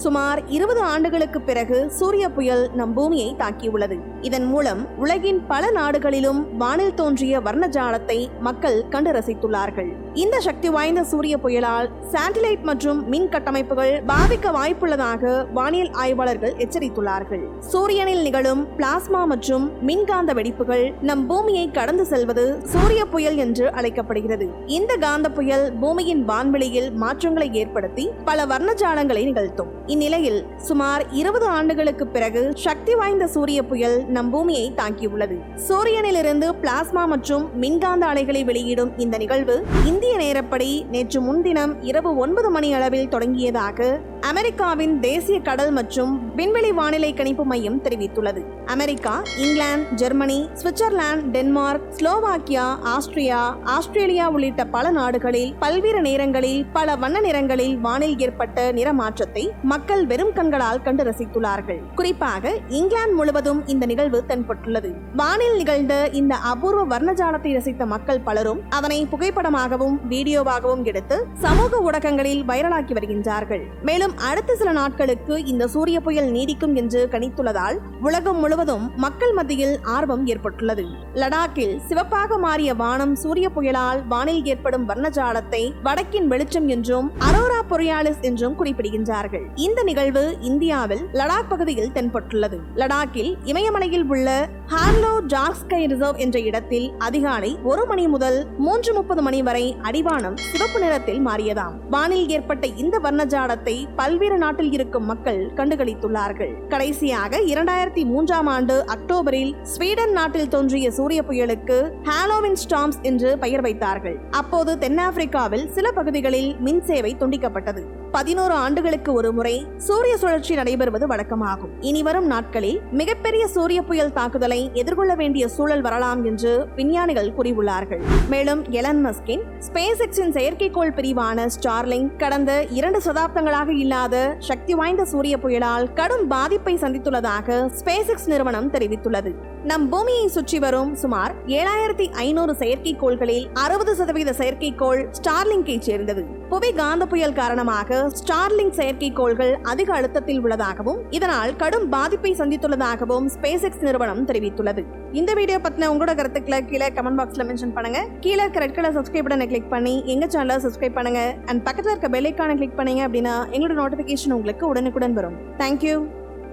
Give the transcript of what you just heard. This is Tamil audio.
சுமார் 20 ஆண்டுகளுக்கு பிறகு சூரிய புயல் நம் பூமியை தாக்கியுள்ளது. இதன் மூலம் உலகின் பல நாடுகளிலும் வானில் தோன்றிய வர்ணஜாலத்தை மக்கள் கண்டு ரசித்துள்ளார்கள். இந்த சக்தி வாய்ந்த சூரிய புயலால் சேட்டலைட் மற்றும் மின் கட்டமைப்புகள் பாதிக்க வாய்ப்புள்ளதாக வானியல் ஆய்வாளர்கள் எச்சரித்துள்ளார்கள். சூரியனில் நிகழும் பிளாஸ்மா மற்றும் மின்காந்த வெடிப்புகள் நம் பூமியை கடந்து செல்வது சூரிய புயல் என்று அழைக்கப்படுகிறது. இந்த காந்த புயல் பூமியின் வான்வெளியில் மாற்றங்களை ஏற்படுத்தி பல வர்ணஜாலங்களை நிகழ்த்தும். இந்நிலையில் சுமார் 20 ஆண்டுகளுக்கு பிறகு சக்தி வாய்ந்த சூரிய புயல் நம் பூமியை தாக்கியுள்ளது. சூரியனிலிருந்து பிளாஸ்மா மற்றும் மின்காந்த அலைகளை வெளியிடும் இந்த நிகழ்வு இந்திய நேரப்படி நேற்று முன்தினம் இரவு 9 மணி அளவில் தொடங்கியதாக அமெரிக்காவின் தேசிய கடல் மற்றும் விண்வெளி வானிலை கணிப்பு மையம் தெரிவித்துள்ளது. America, England, Germany, Switzerland, Denmark, Slovakia, Australia உள்ளிட்ட பல நாடுகளில் பல்வேறு நேரங்களில் பல வண்ண நிறங்களில் வானில் ஏற்பட்ட நிறமாற்றத்தை மக்கள் வெறும் கண்களால் கண்டு ரசித்துள்ளார்கள். குறிப்பாக இங்கிலாந்து முழுவதும் இந்த நிகழ்வு தென்பட்டுள்ளது. வானில் நிகழ்ந்த இந்த அபூர்வ வர்ணஜாலத்தை ரசித்த மக்கள் பலரும் அதனை புகைப்படமாகவும் வீடியோவாகவும் எடுத்து சமூக ஊடகங்களில் வைரலாக்கி வருகின்றார்கள். மேலும் அடுத்த சில நாட்களுக்கு இந்த சூரிய புயல் நீடிக்கும் என்று கணித்துள்ளதால் உலகம் முழுவதும் மக்கள் மத்தியில் ஆர்வம் ஏற்பட்டுள்ளது. லடாக்கில் சிவப்பாக மாறிய வானம் சூரிய புயலால் வானில் ஏற்படும் வர்ணஜாலத்தை வடக்கின் வெளிச்சம் என்றும் அரோரா பொரியாலிஸ் என்றும் குறிப்பிடுகின்றார்கள். இந்த நிகழ்வு இந்தியாவில் லடாக் பகுதியில் தென்பட்டுள்ளது. லடாக்கில் இமயமலையில் உள்ள ஹார்லோ டார்க் ஸ்கை ரிசர்வ் என்ற இடத்தில் அதிகாலை 1 மணி முதல் 3:30 மணி வரை அடிவானம் சிவப்பு நிறத்தில் மாறியதாம். வானில் ஏற்பட்ட இந்த வர்ணஜாலத்தை பல்வேறு நாட்டில் இருக்கும் மக்கள் கண்டுகளித்துள்ளார்கள். கடைசியாக 2003ஆம் ஆண்டு அக்டோபரில் ஸ்வீடன் நாட்டில் தோன்றிய சூரிய புயலுக்கு ஹாலோவின் ஸ்டார்ம்ஸ் என்று பெயர் வைத்தார்கள். அப்போது தென்னாப்பிரிக்காவில் சில பகுதிகளில் மின் சேவை துண்டிக்கப்பட்டது. 11 ஆண்டுகளுக்கு ஒரு முறை சூரிய சுழற்சி நடைபெறுவது வழக்கமாகும். இனி வரும் நாட்களில் மிகப்பெரிய சூரிய புயல் தாக்குதலை எதிர்கொள்ள வேண்டிய சூழல் வரலாம் என்று விஞ்ஞானிகள் கூறியுள்ளார்கள். மேலும் எலன் மஸ்கின் ஸ்பேஸ் எக்ஸின் செயற்கைக்கோள் பிரிவான ஸ்டார்லிங்க் கடந்த 2 சதாப்தங்களாக இல்லாத சக்தி வாய்ந்த சூரிய புயலால் கடும் பாதிப்பை சந்தித்துள்ளதாக ஸ்பேஸ் எக்ஸ் நிறுவனம் தெரிவித்துள்ளது. நம் பூமியை சுற்றி வரும் சுமார் 7500 செயற்கைக்கோள்களில் 60% செயற்கைக்கோள் ஸ்டார்லிங்கை சேர்ந்தது. புவி காந்த புயல் காரணமாக ஸ்டார்லிங்க் செயற்கைக்கோள்கள் அதிக அழுத்தத்தில் உள்ளதாகவும் இதனால் கடும் பாதிப்பை சந்தித்துள்ளதாகவும் ஸ்பேஸ் எக்ஸ் நிறுவனம் தெரிவித்துள்ளது. இந்த வீடியோ பத்தின உங்களோட கருத்துக்களை கீழே கமெண்ட் பாக்ஸ்ல மென்ஷன் பண்ணுங்க. கீழே இருக்க ரெட் கலர் சப்ஸ்கிரைப் பட்டனை கிளிக் பண்ணி எங்க சேனலை சப்ஸ்கிரைப் பண்ணுங்க. அண்ட் பக்கத்துல இருக்க பெல் ஐகானை கிளிக் பண்ணீங்க அப்படின்னா எங்களோட நோட்டிபிகேஷன் உங்களுக்கு உடனுக்குடன் வரும். தேங்க்யூ.